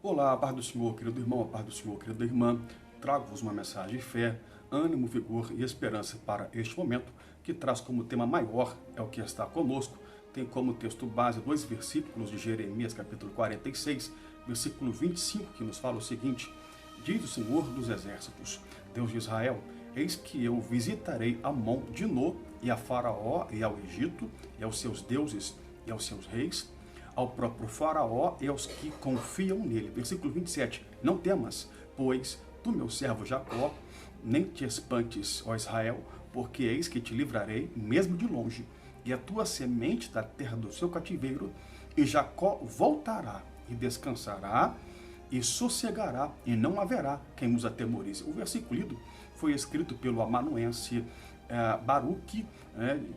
Olá, a paz do Senhor, querido irmão, a paz do Senhor, querida irmã. Trago-vos uma mensagem de fé, ânimo, vigor e esperança para este momento, que traz como tema maior é o que está conosco. Tem como texto base dois versículos de Jeremias, capítulo 46, versículo 25, que nos fala o seguinte: diz o Senhor dos Exércitos, Deus de Israel, eis que eu visitarei Amon de No, e a Faraó, e ao Egito, e aos seus deuses, e aos seus reis, ao próprio Faraó e aos que confiam nele. Versículo 27. Não temas, pois tu, meu servo Jacó, nem te espantes, ó Israel, porque eis que te livrarei, mesmo de longe, e a tua semente da terra do seu cativeiro, e Jacó voltará e descansará e sossegará, e não haverá quem os atemorize. O versículo lido foi escrito pelo amanuense Baruque,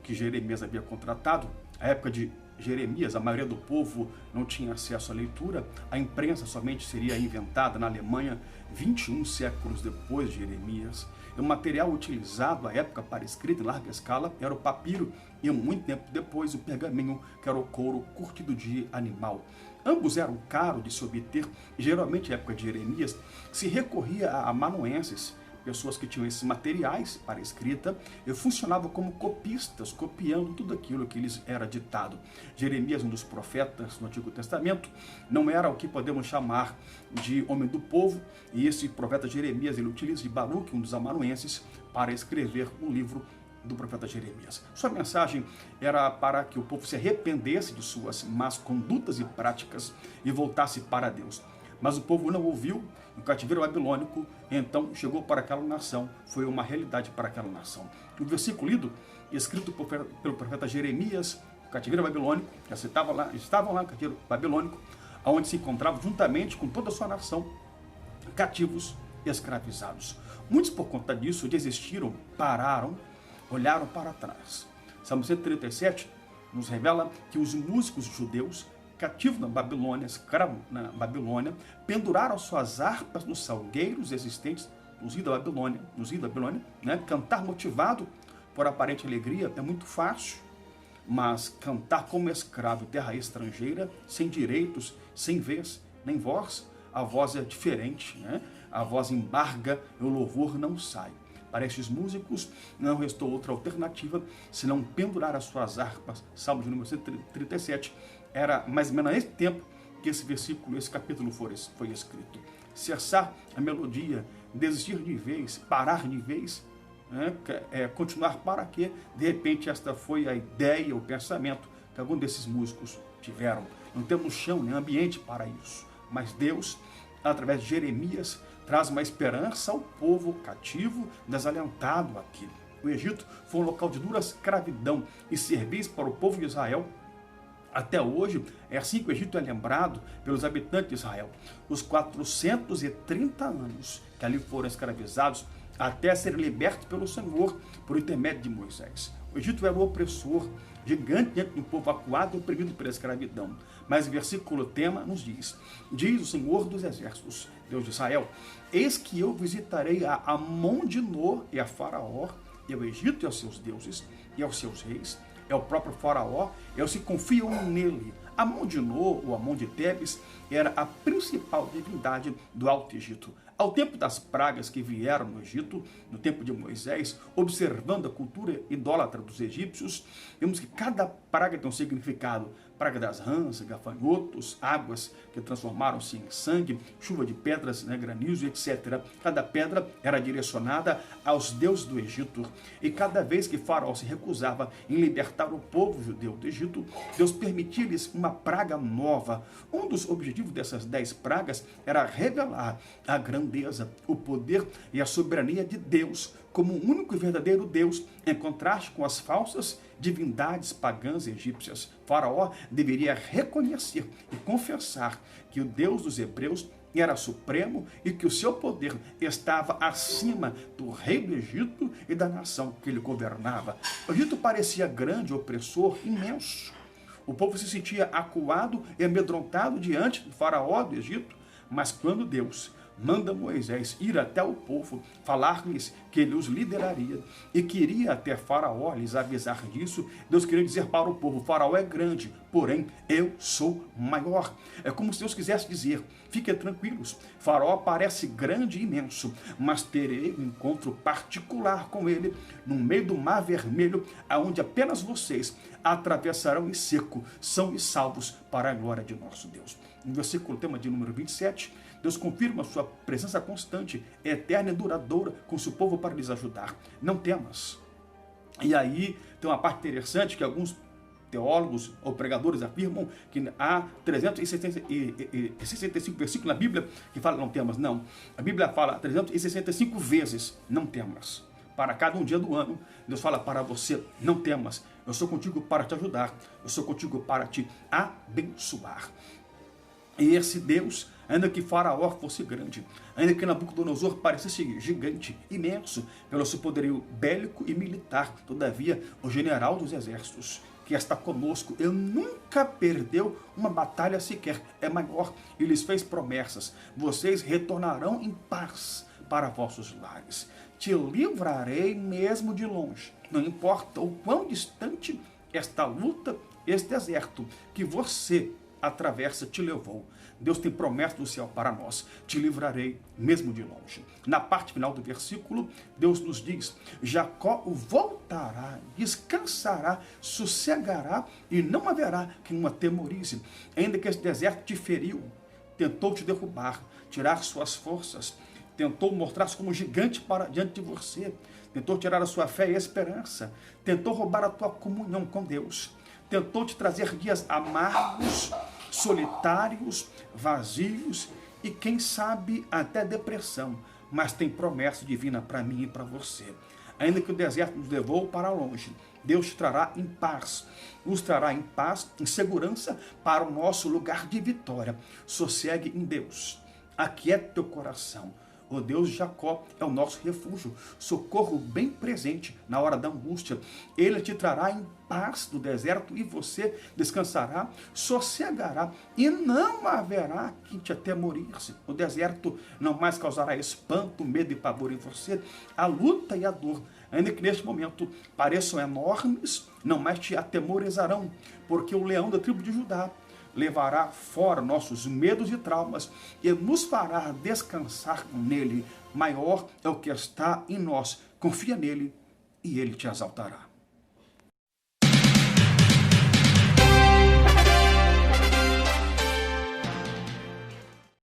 que Jeremias havia contratado. À época de Jeremias, a maioria do povo não tinha acesso à leitura. A imprensa somente seria inventada na Alemanha 21 séculos depois de Jeremias. O material utilizado à época para escrita em larga escala era o papiro e muito tempo depois o pergaminho, que era o couro curtido de animal. Ambos eram caros de se obter e geralmente na época de Jeremias se recorria a amanuenses, pessoas que tinham esses materiais para escrita, e funcionavam como copistas, copiando tudo aquilo que lhes era ditado. Jeremias, um dos profetas do Antigo Testamento, não era o que podemos chamar de homem do povo, e esse profeta Jeremias, ele utiliza de Baruque, um dos amanuenses, para escrever um livro do profeta Jeremias. Sua mensagem era para que o povo se arrependesse de suas más condutas e práticas e voltasse para Deus. Mas o povo não ouviu, o cativeiro babilônico então chegou para aquela nação, foi uma realidade para aquela nação. O versículo lido, escrito pelo profeta Jeremias, o cativeiro babilônico, já estavam lá no cativeiro babilônico, onde se encontravam juntamente com toda a sua nação, cativos e escravizados. Muitos por conta disso desistiram, pararam, olharam para trás. Salmo 137 nos revela que os músicos judeus cativos na Babilônia, escravos na Babilônia, penduraram suas harpas nos salgueiros existentes nos rios da Babilônia, Cantar motivado por aparente alegria é muito fácil, mas cantar como escravo em terra estrangeira, sem direitos, sem vez, nem voz, a voz é diferente, A voz embarga e o louvor não sai. Para estes músicos não restou outra alternativa senão pendurar as suas harpas. Salmo de número 137. Era mais ou menos nesse tempo que esse versículo, esse capítulo foi escrito. Cessar a melodia, desistir de vez, parar de vez, continuar para quê? De repente esta foi a ideia, o pensamento que algum desses músicos tiveram. Não temos chão nem ambiente para isso. Mas Deus, através de Jeremias, traz uma esperança ao povo cativo, desalentado aqui. O Egito foi um local de dura escravidão e serviço para o povo de Israel. Até hoje, é assim que o Egito é lembrado pelos habitantes de Israel. Os 430 anos que ali foram escravizados até serem libertos pelo Senhor por intermédio de Moisés. O Egito era o opressor, gigante diante do povo acuado e oprimido pela escravidão. Mas o versículo tema nos diz: diz o Senhor dos Exércitos, Deus de Israel, eis que eu visitarei a Amon de No e a Faraó, e ao Egito e aos seus deuses, e aos seus reis, é o próprio Faraó, e aos que confiam nele. Amon de No, ou Amon de Tebes, era a principal divindade do Alto Egito. Ao tempo das pragas que vieram no Egito, no tempo de Moisés, observando a cultura idólatra dos egípcios, vemos que cada praga tem um significado. Praga das rãs, gafanhotos, águas que transformaram-se em sangue, chuva de pedras, granizo, etc. Cada pedra era direcionada aos deuses do Egito. E cada vez que Faraó se recusava em libertar o povo judeu do Egito, Deus permitia-lhes uma praga nova. Um dos objetivos dessas 10 pragas era revelar a grandeza, o poder e a soberania de Deus como o único e verdadeiro Deus, em contraste com as falsas divindades pagãs egípcias. Faraó deveria reconhecer e confessar que o Deus dos hebreus era supremo e que o seu poder estava acima do rei do Egito e da nação que ele governava. O Egito parecia grande, opressor, imenso. O povo se sentia acuado e amedrontado diante do Faraó do Egito, mas quando Deus manda Moisés ir até o povo, falar-lhes que ele os lideraria e queria até Faraó lhes avisar disso, Deus queria dizer para o povo: Faraó é grande, porém eu sou maior. É como se Deus quisesse dizer, fiquem tranquilos, Faraó parece grande e imenso, mas terei um encontro particular com ele no meio do Mar Vermelho, aonde apenas vocês atravessarão em seco, são e salvos para a glória de nosso Deus. No versículo tema de número 27, Deus confirma sua presença constante, eterna e duradoura com seu povo para lhes ajudar. Não temas. E aí tem uma parte interessante que alguns teólogos ou pregadores afirmam que há 365 versículos na Bíblia que falam não temas. Não, a Bíblia fala 365 vezes não temas. Para cada um dia do ano, Deus fala para você, não temas, eu sou contigo para te ajudar, eu sou contigo para te abençoar. E esse Deus, ainda que Faraó fosse grande, ainda que Nabucodonosor parecesse gigante, imenso, pelo seu poderio bélico e militar, todavia, o general dos exércitos, que está conosco, ele nunca perdeu uma batalha sequer, é maior, e lhes fez promessas, vocês retornarão em paz para vossos lares, te livrarei mesmo de longe, não importa o quão distante esta luta, este deserto, que você atravessa te levou. Deus tem promessa do céu para nós. Te livrarei mesmo de longe. Na parte final do versículo, Deus nos diz, Jacó voltará, descansará, sossegará e não haverá quem o atemorize. Ainda que esse deserto te feriu, tentou te derrubar, tirar suas forças, tentou mostrar-se como gigante para diante de você, tentou tirar a sua fé e a esperança, tentou roubar a tua comunhão com Deus, tentou te trazer dias amargos, solitários, vazios e quem sabe até depressão, mas tem promessa divina para mim e para você. Ainda que o deserto nos levou para longe, Deus te trará em paz, nos trará em paz, em segurança para o nosso lugar de vitória. Sossegue em Deus, aquiete teu coração. O Deus de Jacó é o nosso refúgio, socorro bem presente na hora da angústia. Ele te trará em paz do deserto e você descansará, sossegará e não haverá quem te atemorize. O deserto não mais causará espanto, medo e pavor em você. A luta e a dor, ainda que neste momento pareçam enormes, não mais te atemorizarão, porque o leão da tribo de Judá levará fora nossos medos e traumas e nos fará descansar nele. Maior é o que está em nós. Confia nele e ele te exaltará.